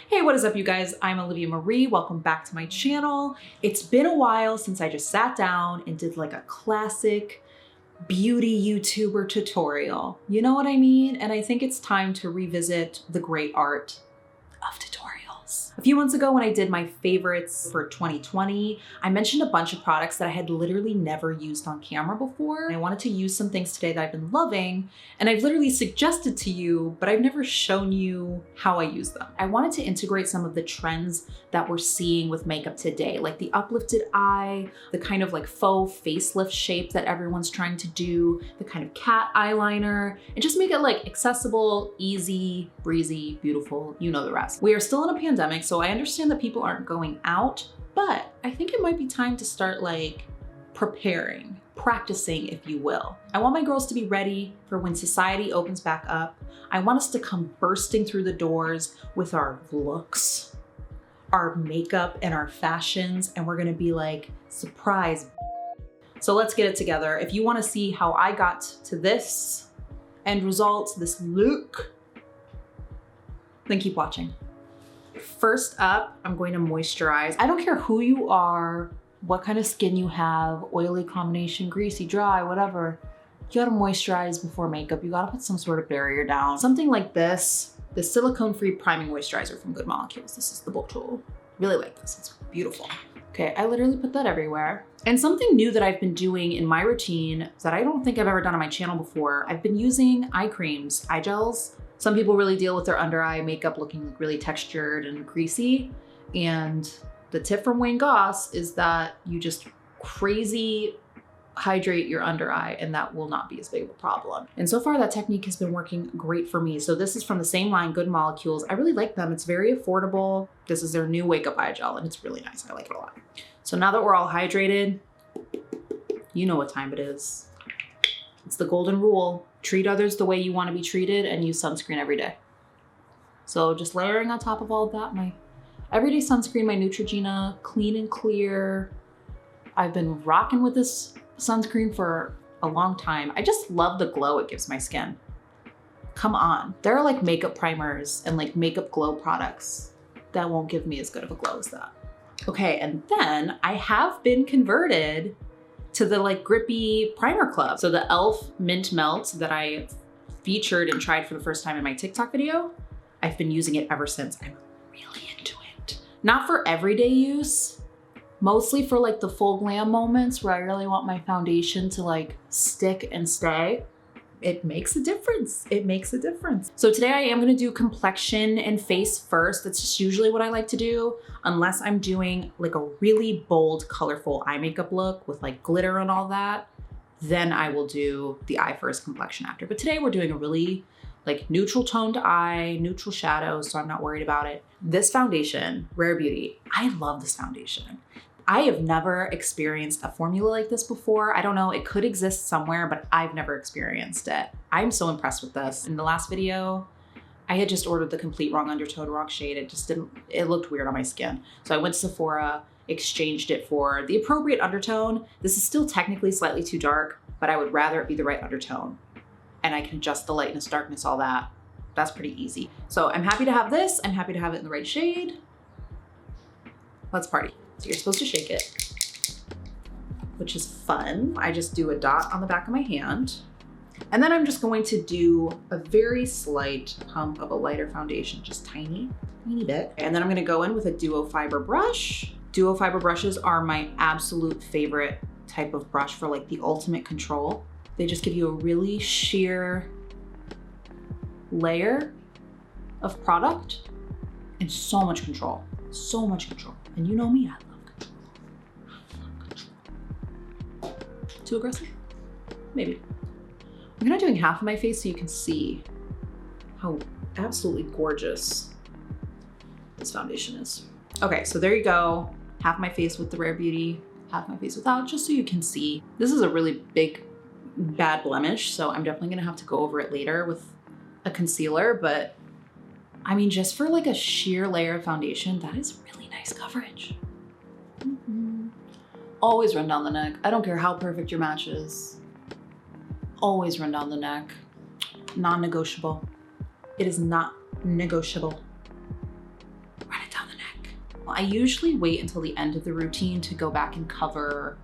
Hey, what is up, you guys? I'm Olivia Marie. Welcome back to my channel. It's been a while since I just sat down and did like a classic beauty YouTuber tutorial. You know what I mean? And I think it's time to revisit the great art of tutorials. A few months ago when I did my favorites for 2020, I mentioned a bunch of products that I had literally never used on camera before. And I wanted to use some things today that I've been loving, and I've literally suggested to you, but I've never shown you how I use them. I wanted to integrate some of the trends that we're seeing with makeup today, like the uplifted eye, the kind of like faux facelift shape that everyone's trying to do, the kind of cat eyeliner, and just make it like accessible, easy, breezy, beautiful, you know the rest. We are still in a pandemic, so I understand that people aren't going out, but I think it might be time to start like preparing, practicing, if you will. I want my girls to be ready for when society opens back up. I want us to come bursting through the doors with our looks, our makeup, and our fashions, and we're gonna be like, surprise. So let's get it together. If you wanna see how I got to this end result, this look, then keep watching. First up, I'm going to moisturize. I don't care who you are, what kind of skin you have, oily combination, greasy, dry, whatever. You gotta moisturize before makeup. You gotta put some sort of barrier down. Something like this, the silicone-free priming moisturizer from Good Molecules. This is the bottle. Really like this, it's beautiful. Okay, I literally put that everywhere. And something new that I've been doing in my routine that I don't think I've ever done on my channel before, I've been using eye creams, eye gels. Some people really deal with their under eye makeup looking really textured and greasy. And the tip from Wayne Goss is that you just crazy hydrate your under eye and that will not be as big of a problem. And so far that technique has been working great for me. So this is from the same line, Good Molecules. I really like them. It's very affordable. This is their new Wake Up Eye Gel and it's really nice. I like it a lot. So now that we're all hydrated, you know what time it is. It's the golden rule. Treat others the way you want to be treated and use sunscreen every day. So just layering on top of all of that, my everyday sunscreen, my Neutrogena, clean and clear. I've been rocking with this sunscreen for a long time. I just love the glow it gives my skin. Come on. There are like makeup primers and like makeup glow products that won't give me as good of a glow as that. Okay, and then I have been converted to the like grippy primer club. So the e.l.f. Mint Melt that I featured and tried for the first time in my TikTok video, I've been using it ever since. I'm really into it. Not for everyday use, mostly for like the full glam moments where I really want my foundation to like stick and stay. It makes a difference. It makes a difference. So today I am gonna do complexion and face first. That's just usually what I like to do, unless I'm doing like a really bold, colorful eye makeup look with like glitter and all that. Then I will do the eye first, complexion after. But today we're doing a really like neutral toned eye, neutral shadows, so I'm not worried about it. This foundation, Rare Beauty, I love this foundation. I have never experienced a formula like this before. I don't know, it could exist somewhere, but I've never experienced it. I'm so impressed with this. In the last video, I had just ordered the complete wrong undertone, wrong shade. It looked weird on my skin. So I went to Sephora, exchanged it for the appropriate undertone. This is still technically slightly too dark, but I would rather it be the right undertone. And I can adjust the lightness, darkness, all that. That's pretty easy. So I'm happy to have this. I'm happy to have it in the right shade. Let's party. So you're supposed to shake it, which is fun. I just do a dot on the back of my hand. And then I'm just going to do a very slight pump of a lighter foundation, just tiny bit. And then I'm gonna go in with a duo fiber brush. Duo fiber brushes are my absolute favorite type of brush for like the ultimate control. They just give you a really sheer layer of product and so much control, so much control. And you know me, I love control. I love control. Too aggressive? Maybe. I'm gonna doing half of my face so you can see how absolutely gorgeous this foundation is. Okay, so there you go. Half my face with the Rare Beauty, half my face without, just so you can see. This is a really big, bad blemish, so I'm definitely gonna have to go over it later with a concealer, but I mean, just for like a sheer layer of foundation, that is really nice coverage. Always run down the neck. I don't care how perfect your match is. Always run down the neck. Non-negotiable. It is not negotiable. I usually wait until the end of the routine to go back and cover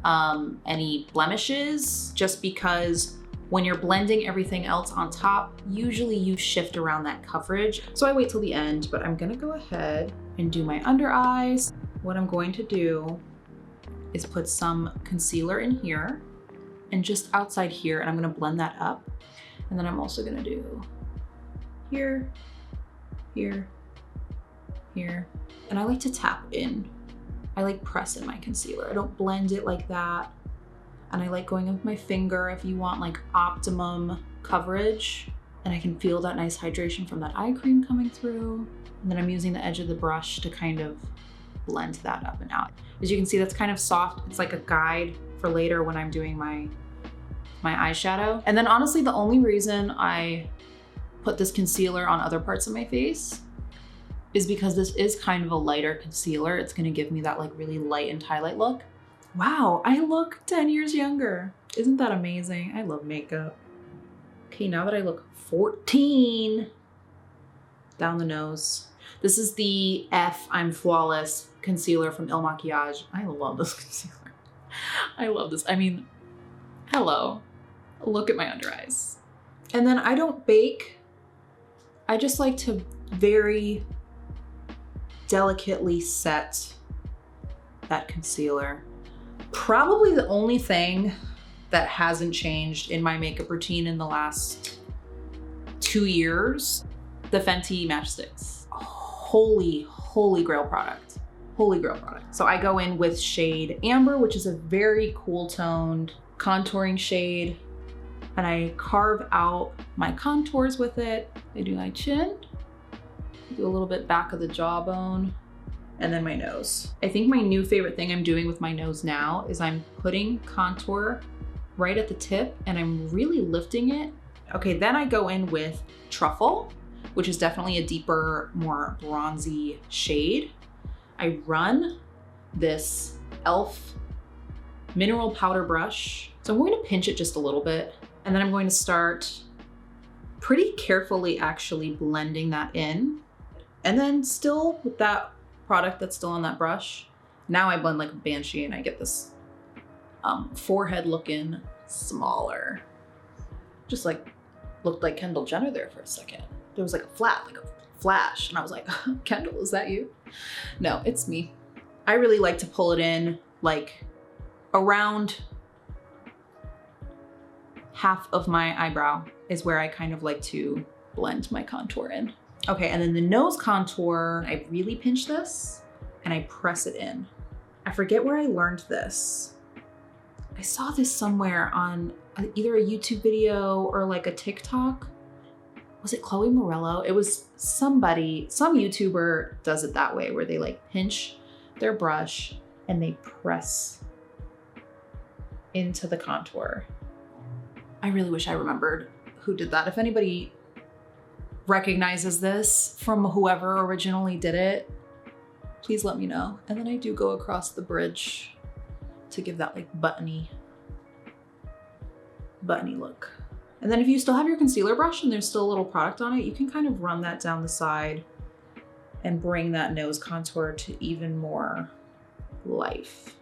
any blemishes, just because when you're blending everything else on top, usually you shift around that coverage. So I wait till the end, but I'm gonna go ahead and do my under eyes. What I'm going to do is put some concealer in here and just outside here, and I'm gonna blend that up. And then I'm also gonna do here, here, here. And I like to tap in. I like press in my concealer. I don't blend it like that. And I like going with my finger if you want like optimum coverage. And I can feel that nice hydration from that eye cream coming through. And then I'm using the edge of the brush to kind of blend that up and out. As you can see, that's kind of soft. It's like a guide for later when I'm doing my eyeshadow. And then honestly, the only reason I put this concealer on other parts of my face is because this is kind of a lighter concealer. It's gonna give me that like really light and highlight look. Wow, I look 10 years younger. Isn't that amazing? I love makeup. Okay, now that I look 14, down the nose. This is the I'm Flawless concealer from Il Makiage. I love this concealer. I love this. I mean, hello, look at my under eyes. And then I don't bake. I just like to very delicately set that concealer. Probably the only thing that hasn't changed in my makeup routine in the last 2 years, the Fenty matchsticks. Holy grail product. Holy grail product. So I go in with shade Amber, which is a very cool toned contouring shade. And I carve out my contours with it. I do my chin, do a little bit back of the jawbone, and then my nose. I think my new favorite thing I'm doing with my nose now is I'm putting contour right at the tip and I'm really lifting it. Okay, then I go in with Truffle, which is definitely a deeper, more bronzy shade. I run this e.l.f. mineral powder brush. So I'm going to pinch it just a little bit, and then I'm going to start pretty carefully actually blending that in. And then still with that product that's still on that brush, now I blend like a banshee and I get this forehead looking smaller. Just like looked like Kendall Jenner there for a second. There was like a flash, and I was like, Kendall, is that you? No, it's me. I really like to pull it in like around half of my eyebrow is where I kind of like to blend my contour in. Okay, and then the nose contour, I really pinch this and I press it in. I forget where I learned this. I saw this somewhere on either a YouTube video or like a TikTok. Was it Chloe Morello? It was somebody, some YouTuber does it that way where they like pinch their brush and they press into the contour. I really wish I remembered who did that. If anybody recognizes this from whoever originally did it, please let me know. And then I do go across the bridge to give that like buttony look. And then if you still have your concealer brush and there's still a little product on it, you can kind of run that down the side and bring that nose contour to even more life.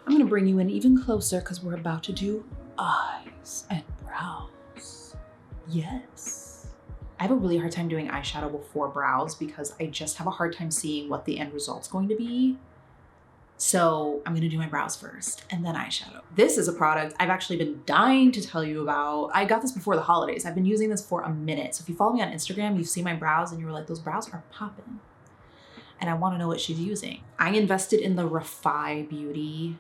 I'm gonna bring you in even closer because we're about to do eyes and brows. Yes. I have a really hard time doing eyeshadow before brows because I just have a hard time seeing what the end result's going to be. So I'm gonna do my brows first and then eyeshadow. This is a product I've actually been dying to tell you about. I got this before the holidays. I've been using this for a minute. So if you follow me on Instagram, you see my brows and you were like, those brows are popping. And I wanna know what she's using. I invested in the Refi Beauty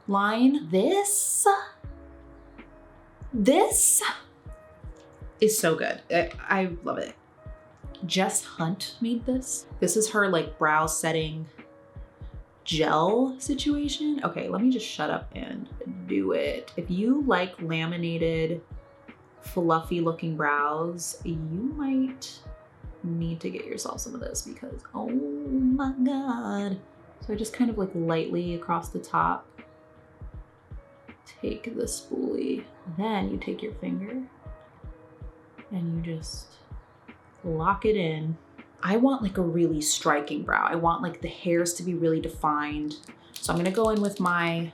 line. This is so good. I love it. Jess Hunt made this. This is her like brow setting gel situation. Okay, let me just shut up and do it. If you like laminated, fluffy looking brows, you might need to get yourself some of this because, oh my God. So I just kind of like lightly across the top, take the spoolie. Then you take your finger and you just lock it in. I want like a really striking brow. I want like the hairs to be really defined. So I'm gonna go in with my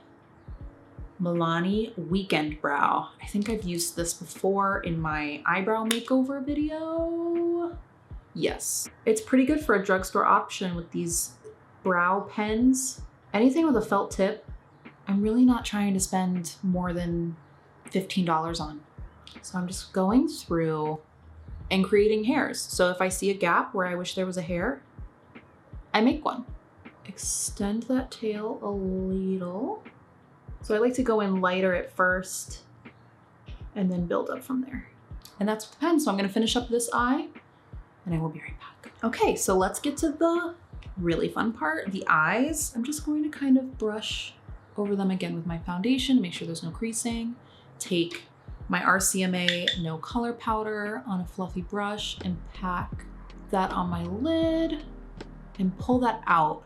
Milani Weekend Brow. I think I've used this before in my eyebrow makeover video. Yes, it's pretty good for a drugstore option with these brow pens. Anything with a felt tip, I'm really not trying to spend more than $15 on. So I'm just going through and creating hairs. So if I see a gap where I wish there was a hair, I make one. Extend that tail a little. So I like to go in lighter at first and then build up from there. And that's with the pen. So I'm gonna finish up this eye and I will be right back. Okay, so let's get to the really fun part, the eyes. I'm just going to kind of brush over them again with my foundation to make sure there's no creasing. Take my RCMA No Color Powder on a fluffy brush and pack that on my lid and pull that out.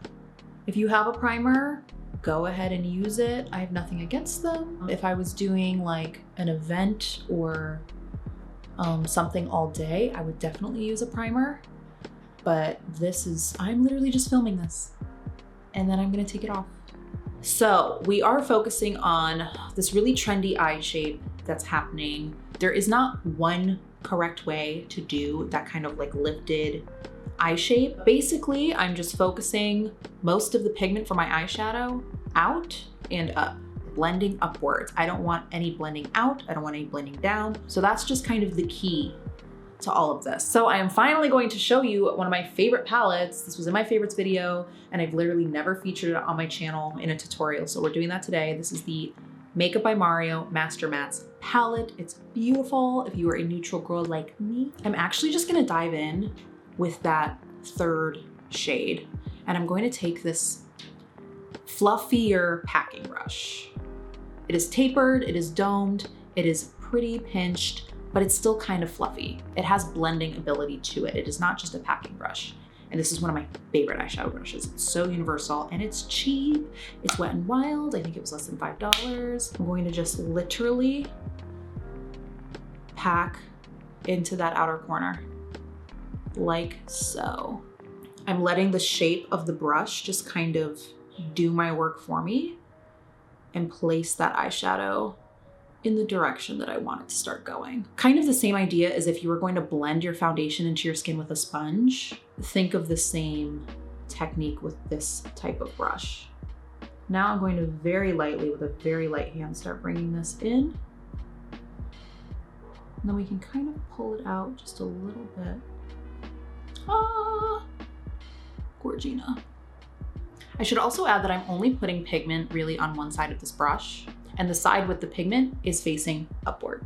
If you have a primer, go ahead and use it. I have nothing against them. If I was doing like an event or something all day, I would definitely use a primer. But I'm literally just filming this and then I'm gonna take it off. So we are focusing on this really trendy eye shape that's happening. There is not one correct way to do that kind of like lifted eye shape. Basically, I'm just focusing most of the pigment for my eyeshadow out and up, blending upwards. I don't want any blending out. I don't want any blending down. So that's just kind of the key to all of this. So I am finally going to show you one of my favorite palettes. This was in my favorites video and I've literally never featured it on my channel in a tutorial. So we're doing that today. This is the Makeup by Mario Master Mattes palette. It's beautiful if you are a neutral girl like me. I'm actually just gonna dive in with that third shade. And I'm going to take this fluffier packing brush. It is tapered, it is domed, it is pretty pinched, but it's still kind of fluffy. It has blending ability to it. It is not just a packing brush. And this is one of my favorite eyeshadow brushes. It's so universal and it's cheap. It's Wet n Wild. I think it was less than $5. I'm going to just literally pack into that outer corner like so. I'm letting the shape of the brush just kind of do my work for me and place that eyeshadow in the direction that I want it to start going. Kind of the same idea as if you were going to blend your foundation into your skin with a sponge. Think of the same technique with this type of brush. Now I'm going to very lightly, with a very light hand, start bringing this in. And then we can kind of pull it out just a little bit. Ah, Gorgina. I should also add that I'm only putting pigment really on one side of this brush, and the side with the pigment is facing upward.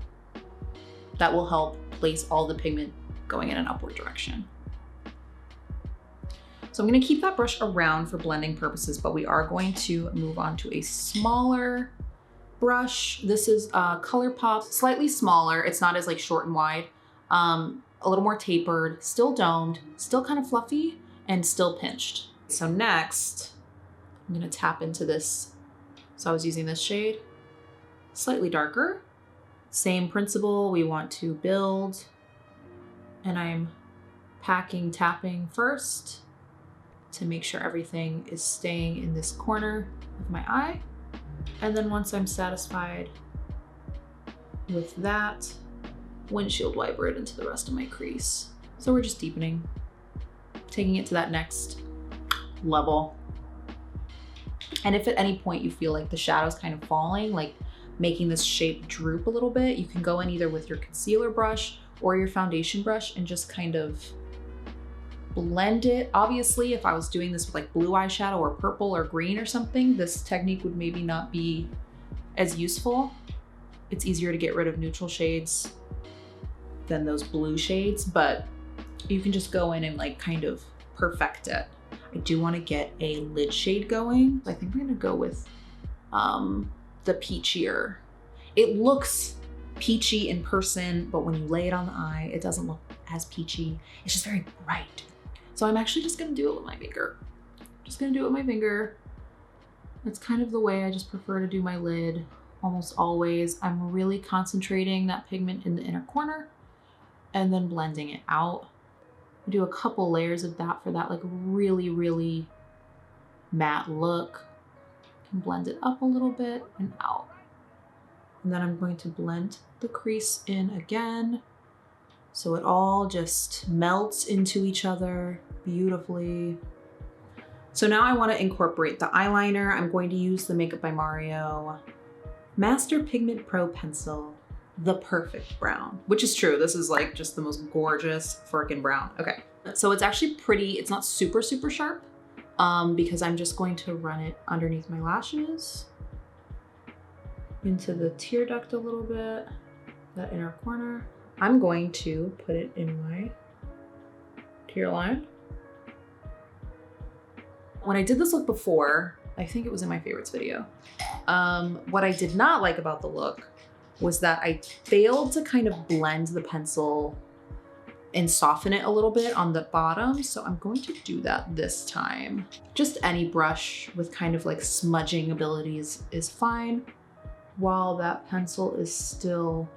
That will help place all the pigment going in an upward direction. So I'm gonna keep that brush around for blending purposes, but we are going to move on to a smaller brush. This is ColourPop, slightly smaller. It's not as like short and wide, a little more tapered, still domed, still kind of fluffy, and still pinched. So next, I'm gonna tap into this. So I was using this shade, slightly darker. Same principle, we want to build, and I'm tapping first to make sure everything is staying in this corner of my eye. And then once I'm satisfied with that, windshield wiper it into the rest of my crease. So we're just deepening, taking it to that next level. And if at any point you feel like the shadow's kind of falling, like making this shape droop a little bit, you can go in either with your concealer brush or your foundation brush and just kind of blend it. Obviously, if I was doing this with like blue eyeshadow or purple or green or something, this technique would maybe not be as useful. It's easier to get rid of neutral shades than those blue shades, but you can just go in and like kind of perfect it. I do want to get a lid shade going. I think we're gonna go with the peachier. It looks peachy in person, but when you lay it on the eye, it doesn't look as peachy. It's just very bright. So I'm actually just gonna do it with my finger. Just gonna do it with my finger. That's kind of the way I just prefer to do my lid almost always. I'm really concentrating that pigment in the inner corner and then blending it out do a couple layers of that for that like really, really matte look. Can blend it up a little bit and out. And then I'm going to blend the crease in again, so it all just melts into each other beautifully. So now I want to incorporate the eyeliner. I'm going to use the Makeup by Mario Master Pigment Pro Pencil, the perfect brown, which is true. This is like just the most gorgeous freaking brown. Okay, so it's actually pretty, it's not super, super sharp because I'm just going to run it underneath my lashes, into the tear duct a little bit, that inner corner. I'm going to put it in my tear line. When I did this look before, I think it was in my favorites video, what I did not like about the look was that I failed to kind of blend the pencil and soften it a little bit on the bottom. So I'm going to do that this time. Just any brush with kind of like smudging abilities is fine, while that pencil is still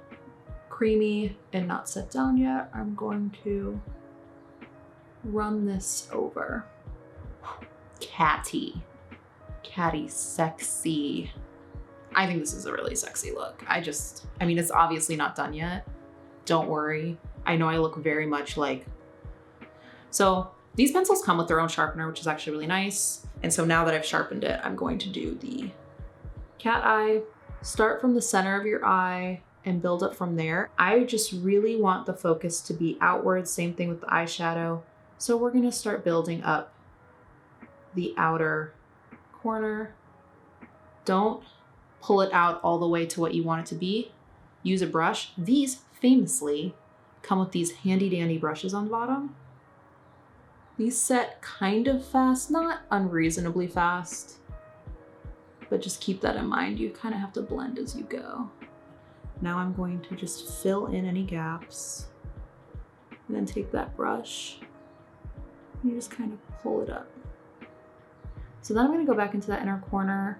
creamy and not set down yet. I'm going to run this over. Catty sexy. I think this is a really sexy look. I mean, it's obviously not done yet. Don't worry. I know I look very much like, so these pencils come with their own sharpener, which is actually really nice. And so now that I've sharpened it, I'm going to do the cat eye. Start from the center of your eye and build up from there. I just really want the focus to be outward. Same thing with the eyeshadow. So we're gonna start building up the outer corner. Don't pull it out all the way to what you want it to be. Use a brush. These famously come with these handy dandy brushes on the bottom. These set kind of fast, not unreasonably fast, but just keep that in mind. You kind of have to blend as you go. Now I'm going to just fill in any gaps and then take that brush and you just kind of pull it up. So then I'm gonna go back into that inner corner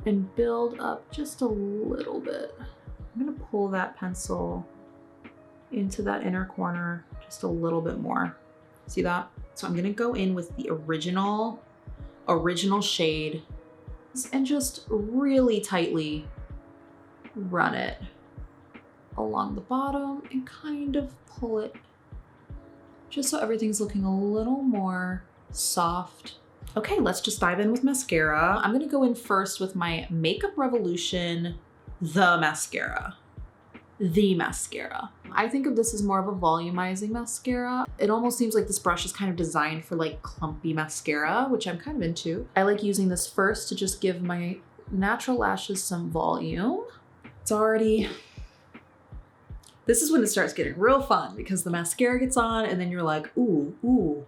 and build up just a little bit. I'm gonna pull that pencil into that inner corner just a little bit more. See that? So I'm gonna go in with the original shade and just really tightly run it along the bottom and kind of pull it just so everything's looking a little more soft. Okay, let's just dive in with mascara. I'm gonna go in first with my Makeup Revolution, the mascara. I think of this as more of a volumizing mascara. It almost seems like this brush is kind of designed for like clumpy mascara, which I'm kind of into. I like using this first to just give my natural lashes some volume. This is when it starts getting real fun because the mascara gets on and then you're like, ooh,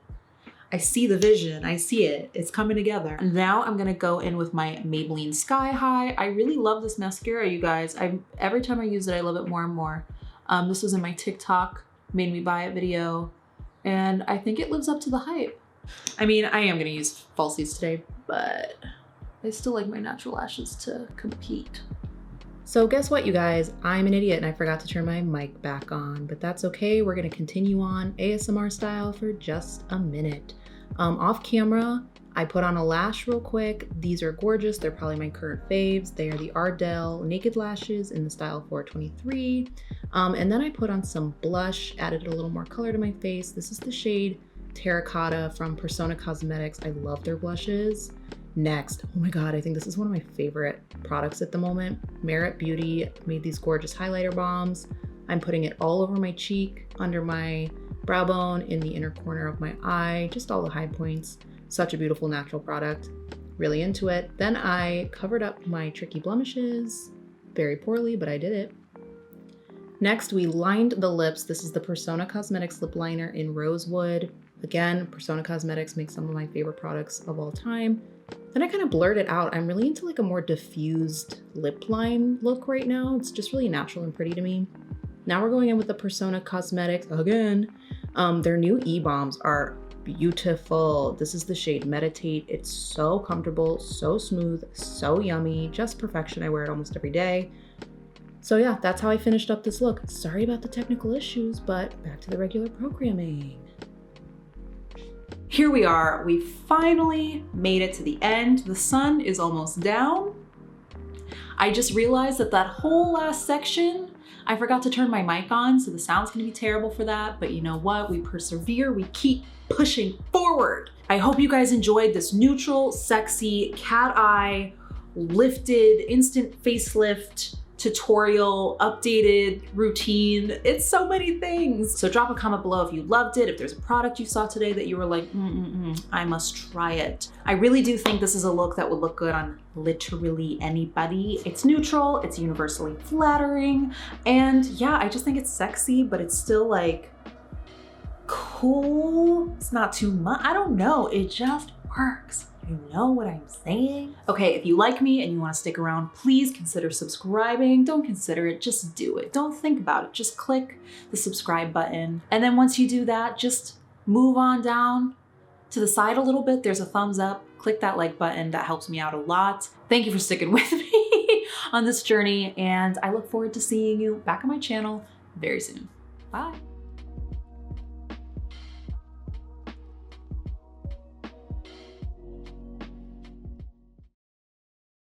I see the vision, I see it, it's coming together. And now I'm gonna go in with my Maybelline Sky High. I really love this mascara, you guys. Every time I use it, I love it more and more. This was in my TikTok made me buy it video, and I think it lives up to the hype. I mean, I am gonna use falsies today, but I still like my natural lashes to compete. So guess what, you guys? I'm an idiot and I forgot to turn my mic back on, but that's okay. We're gonna continue on ASMR style for just a minute. Off camera, I put on a lash real quick. These are gorgeous. They're probably my current faves. They are the Ardell Naked Lashes in the style 423. And then I put on some blush, added a little more color to my face. This is the shade Terracotta from Persona Cosmetics. I love their blushes. Next, oh my God, I think this is one of my favorite products at the moment. Merit Beauty made these gorgeous highlighter bombs. I'm putting it all over my cheek, under my brow bone, in the inner corner of my eye, just all the high points. Such a beautiful natural product. Really into it. Then I covered up my tricky blemishes, very poorly, but I did it. Next, we lined the lips. This is the Persona Cosmetics lip liner in Rosewood. Again, Persona Cosmetics makes some of my favorite products of all time. Then I kind of blurred it out. I'm really into like a more diffused lip line look right now. It's just really natural and pretty to me. Now we're going in with the Persona Cosmetics again. Their new E-Bombs are beautiful. This is the shade Meditate. It's so comfortable, so smooth, so yummy, just perfection. I wear it almost every day. So yeah, that's how I finished up this look. Sorry about the technical issues, but back to the regular programming. here we are. We finally made it to the end. The sun is almost down. I just realized that that whole last section, I forgot to turn my mic on, so the sound's gonna be terrible for that, but you know what? We persevere, we keep pushing forward. I hope you guys enjoyed this neutral, sexy, cat eye, lifted, instant facelift tutorial, updated routine. It's so many things. So drop a comment below if you loved it, if there's a product you saw today that you were like, I must try it. I really do think this is a look that would look good on literally anybody. It's neutral, it's universally flattering, and yeah, I just think it's sexy, but it's still like cool. It's not too much. I don't know, it just works. You know what I'm saying? Okay, if you like me and you want to stick around, please consider subscribing. Don't consider it, just do it. Don't think about it, just click the subscribe button. And then once you do that, just move on down to the side a little bit. There's a thumbs up. Click that like button, that helps me out a lot. Thank you for sticking with me on this journey, and I look forward to seeing you back on my channel very soon. Bye.